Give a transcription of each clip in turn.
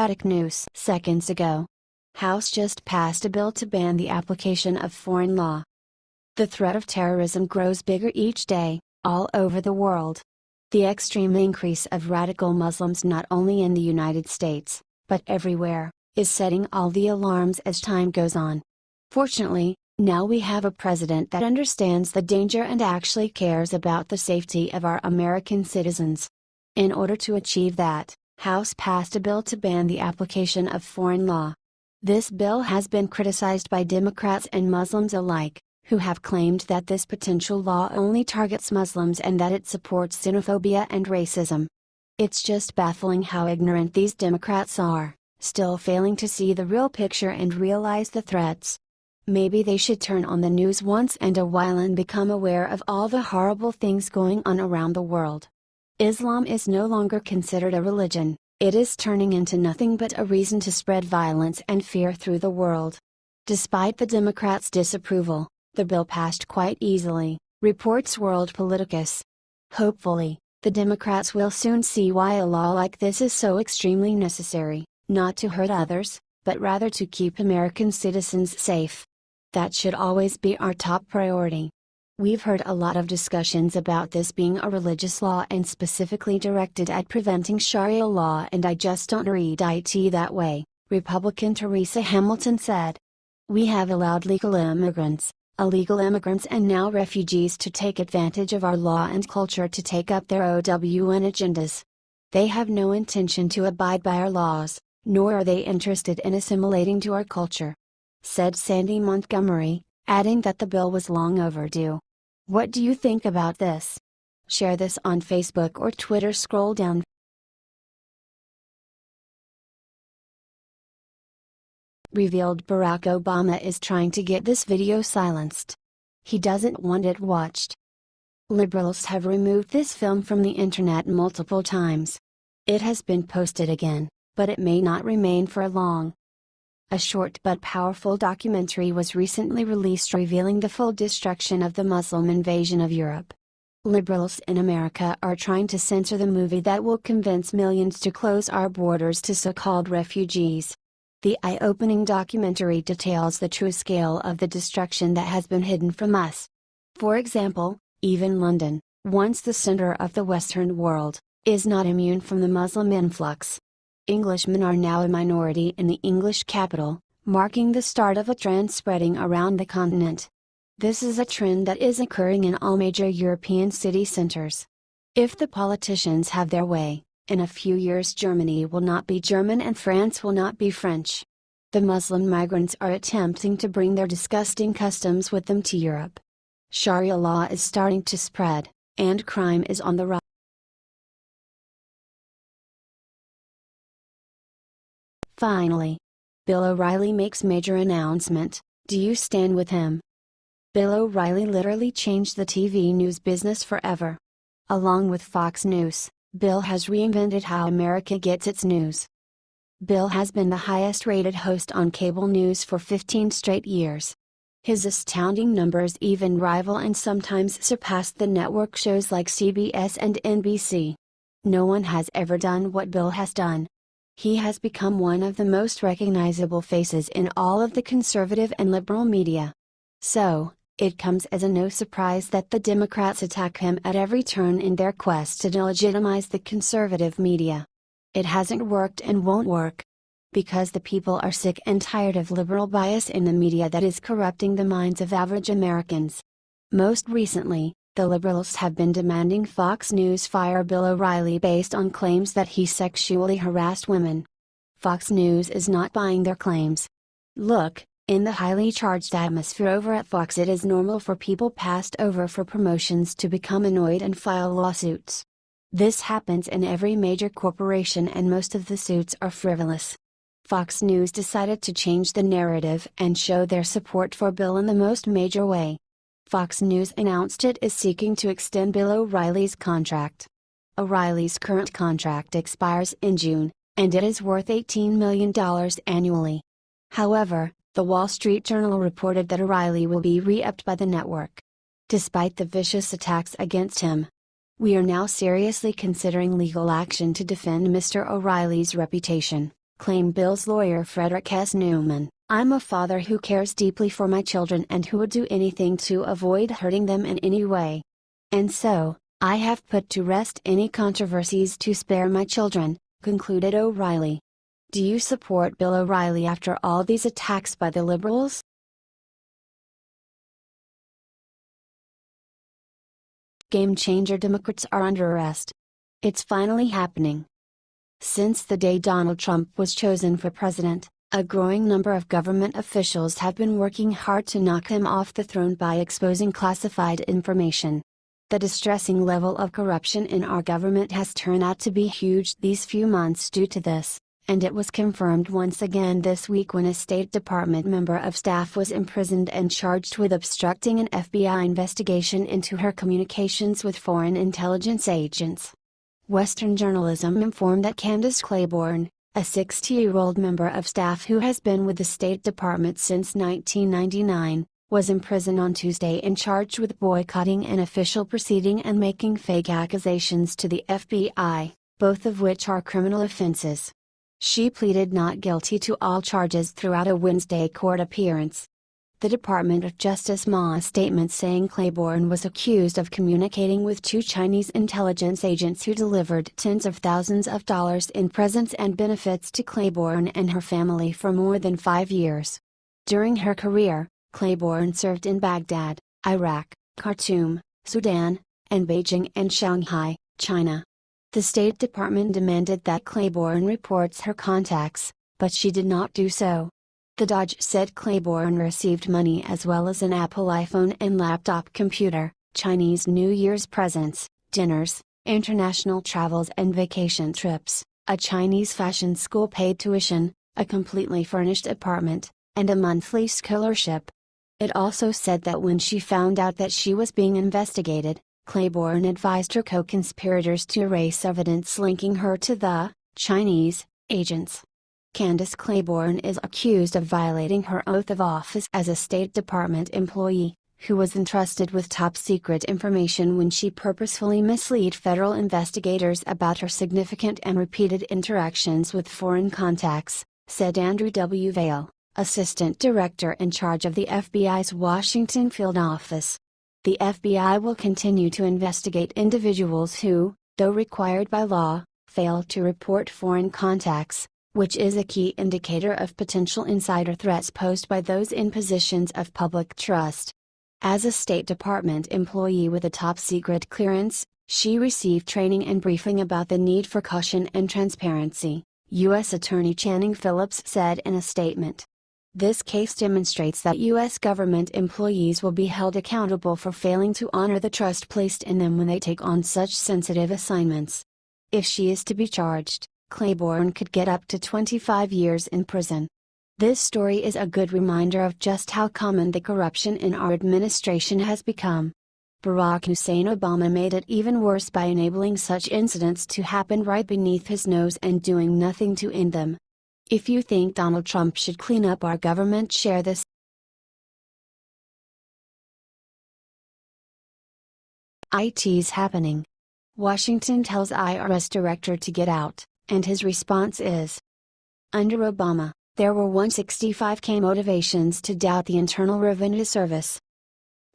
Democratic news seconds ago. House just passed a bill to ban the application of foreign law. The threat of terrorism grows bigger each day, all over the world. The extreme increase of radical Muslims not only in the United States, but everywhere, is setting all the alarms as time goes on. Fortunately, now we have a president that understands the danger and actually cares about the safety of our American citizens. In order to achieve that, House passed a bill to ban the application of foreign law. This bill has been criticized by Democrats and Muslims alike, who have claimed that this potential law only targets Muslims and that it supports xenophobia and racism. It's just baffling how ignorant these Democrats are, still failing to see the real picture and realize the threats. Maybe they should turn on the news once in a while and become aware of all the horrible things going on around the world. Islam is no longer considered a religion, it is turning into nothing but a reason to spread violence and fear through the world. Despite the Democrats' disapproval, the bill passed quite easily, reports World Politicus. Hopefully, the Democrats will soon see why a law like this is so extremely necessary, not to hurt others, but rather to keep American citizens safe. That should always be our top priority. We've heard a lot of discussions about this being a religious law and specifically directed at preventing Sharia law, and I just don't read it that way, Republican Teresa Hamilton said. We have allowed legal immigrants, illegal immigrants and now refugees to take advantage of our law and culture to take up their own agendas. They have no intention to abide by our laws, nor are they interested in assimilating to our culture, said Sandy Montgomery, adding that the bill was long overdue. What do you think about this? Share this on Facebook or Twitter. Scroll down. Revealed Barack Obama is trying to get this video silenced. He doesn't want it watched. Liberals have removed this film from the internet multiple times. It has been posted again, but it may not remain for long. A short but powerful documentary was recently released revealing the full destruction of the Muslim invasion of Europe. Liberals in America are trying to censor the movie that will convince millions to close our borders to so-called refugees. The eye-opening documentary details the true scale of the destruction that has been hidden from us. For example, even London, once the center of the Western world, is not immune from the Muslim influx. Englishmen are now a minority in the English capital, marking the start of a trend spreading around the continent. This is a trend that is occurring in all major European city centers. If the politicians have their way, in a few years Germany will not be German and France will not be French. The Muslim migrants are attempting to bring their disgusting customs with them to Europe. Sharia law is starting to spread, and crime is on the rise. Finally, Bill O'Reilly makes major announcement. Do you stand with him? Bill O'Reilly literally changed the TV news business forever. Along with Fox News, Bill has reinvented how America gets its news. Bill has been the highest-rated host on cable news for 15 straight years. His astounding numbers even rival and sometimes surpass the network shows like CBS and NBC. No one has ever done what Bill has done. He has become one of the most recognizable faces in all of the conservative and liberal media. So, it comes as no surprise that the Democrats attack him at every turn in their quest to delegitimize the conservative media. It hasn't worked and won't work. Because the people are sick and tired of liberal bias in the media that is corrupting the minds of average Americans. Most recently, the liberals have been demanding Fox News fire Bill O'Reilly based on claims that he sexually harassed women. Fox News is not buying their claims. Look, in the highly charged atmosphere over at Fox, it is normal for people passed over for promotions to become annoyed and file lawsuits. This happens in every major corporation and most of the suits are frivolous. Fox News decided to change the narrative and show their support for Bill in the most major way. Fox News announced it is seeking to extend Bill O'Reilly's contract. O'Reilly's current contract expires in June, and it is worth $18 million annually. However, the Wall Street Journal reported that O'Reilly will be re-upped by the network. Despite the vicious attacks against him, we are now seriously considering legal action to defend Mr. O'Reilly's reputation. claimed Bill's lawyer Frederick S. Newman. "I'm a father who cares deeply for my children and who would do anything to avoid hurting them in any way. And so, I have put to rest any controversies to spare my children," concluded O'Reilly. Do you support Bill O'Reilly after all these attacks by the liberals? Game changer: Democrats are under arrest. It's finally happening. Since the day Donald Trump was chosen for president, a growing number of government officials have been working hard to knock him off the throne by exposing classified information. The distressing level of corruption in our government has turned out to be huge these few months due to this, and it was confirmed once again this week when a State Department member of staff was imprisoned and charged with obstructing an FBI investigation into her communications with foreign intelligence agents. Western journalism informed that Candace Claiborne, a 60-year-old member of staff who has been with the State Department since 1999, was imprisoned on Tuesday and charged with boycotting an official proceeding and making fake accusations to the FBI, both of which are criminal offenses. She pleaded not guilty to all charges throughout a Wednesday court appearance. The Department of Justice made a statement saying Claiborne was accused of communicating with two Chinese intelligence agents who delivered tens of thousands of dollars in presents and benefits to Claiborne and her family for more than 5 years. During her career, Claiborne served in Baghdad, Iraq, Khartoum, Sudan, and Beijing and Shanghai, China. The State Department demanded that Claiborne reports her contacts, but she did not do so. The DOJ said Claiborne received money as well as an Apple iPhone and laptop computer, Chinese New Year's presents, dinners, international travels and vacation trips, a Chinese fashion school paid tuition, a completely furnished apartment, and a monthly scholarship. It also said that when she found out that she was being investigated, Claiborne advised her co-conspirators to erase evidence linking her to the Chinese agents. Candace Claiborne is accused of violating her oath of office as a State Department employee, who was entrusted with top-secret information when she purposefully misled federal investigators about her significant and repeated interactions with foreign contacts, said Andrew W. Vail, Assistant Director in charge of the FBI's Washington Field Office. The FBI will continue to investigate individuals who, though required by law, fail to report foreign contacts, which is a key indicator of potential insider threats posed by those in positions of public trust. As a State Department employee with a top-secret clearance, she received training and briefing about the need for caution and transparency, U.S. Attorney Channing Phillips said in a statement. This case demonstrates that U.S. government employees will be held accountable for failing to honor the trust placed in them when they take on such sensitive assignments. If she is to be charged, Claiborne could get up to 25 years in prison. This story is a good reminder of just how common the corruption in our administration has become. Barack Hussein Obama made it even worse by enabling such incidents to happen right beneath his nose and doing nothing to end them. If you think Donald Trump should clean up our government, share this. IT's happening. Washington tells IRS director to get out, and his response is, under Obama, there were 165K motivations to doubt the Internal Revenue Service.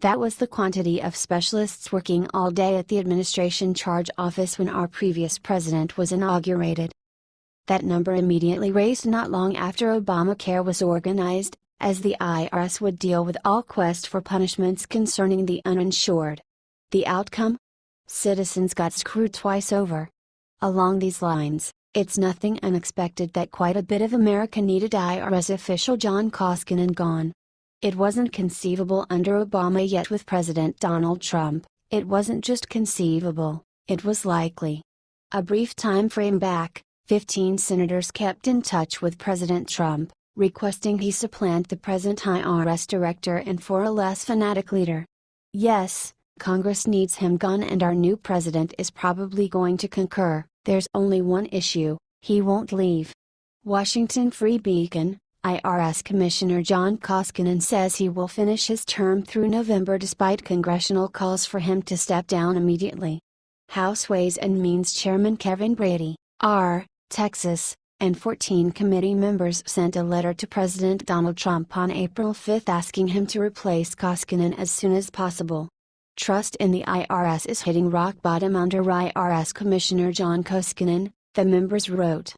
That was the quantity of specialists working all day at the administration charge office when our previous president was inaugurated. That number immediately raised not long after Obamacare was organized, as the IRS would deal with all quest for punishments concerning the uninsured. The outcome? Citizens got screwed twice over. Along these lines, it's nothing unexpected that quite a bit of America needed IRS official John Koskinen gone. It wasn't conceivable under Obama, yet with President Donald Trump, it wasn't just conceivable, it was likely. A brief time frame back, 15 senators kept in touch with President Trump, requesting he supplant the present IRS director and for a less fanatic leader. Yes, Congress needs him gone and our new president is probably going to concur. There's only one issue: he won't leave. Washington Free Beacon, IRS Commissioner John Koskinen says he will finish his term through November despite congressional calls for him to step down immediately. House Ways and Means Chairman Kevin Brady, R., Texas, and 14 committee members sent a letter to President Donald Trump on April 5 asking him to replace Koskinen as soon as possible. Trust in the IRS is hitting rock bottom under IRS Commissioner John Koskinen, the members wrote.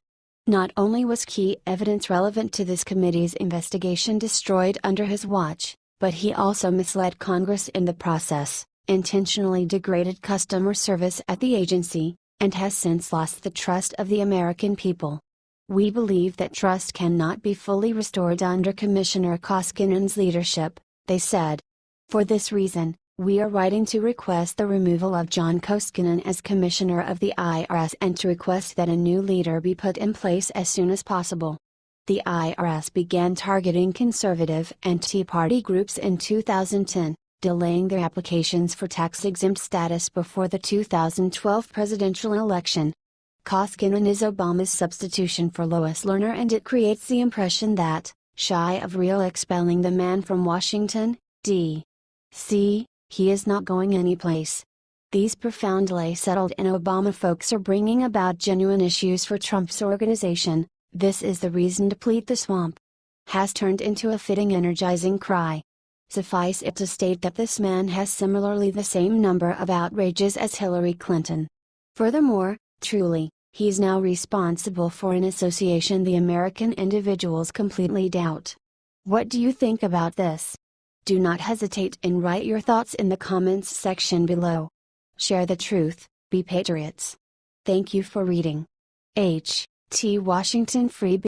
Not only was key evidence relevant to this committee's investigation destroyed under his watch, but he also misled Congress in the process, intentionally degraded customer service at the agency, and has since lost the trust of the American people. We believe that trust cannot be fully restored under Commissioner Koskinen's leadership, they said. For this reason, we are writing to request the removal of John Koskinen as Commissioner of the IRS and to request that a new leader be put in place as soon as possible. The IRS began targeting conservative and Tea Party groups in 2010, delaying their applications for tax-exempt status before the 2012 presidential election. Koskinen is Obama's substitution for Lois Lerner, and it creates the impression that, shy of real expelling the man from Washington, D.C., he is not going anyplace. These profoundly settled in Obama folks are bringing about genuine issues for Trump's organization. This is the reason to deplete the swamp. Has turned into a fitting energizing cry. Suffice it to state that this man has similarly the same number of outrages as Hillary Clinton. Furthermore, truly, he is now responsible for an association the American individuals completely doubt. What do you think about this? Do not hesitate and write your thoughts in the comments section below. Share the truth, be patriots. Thank you for reading. H.T. Washington Free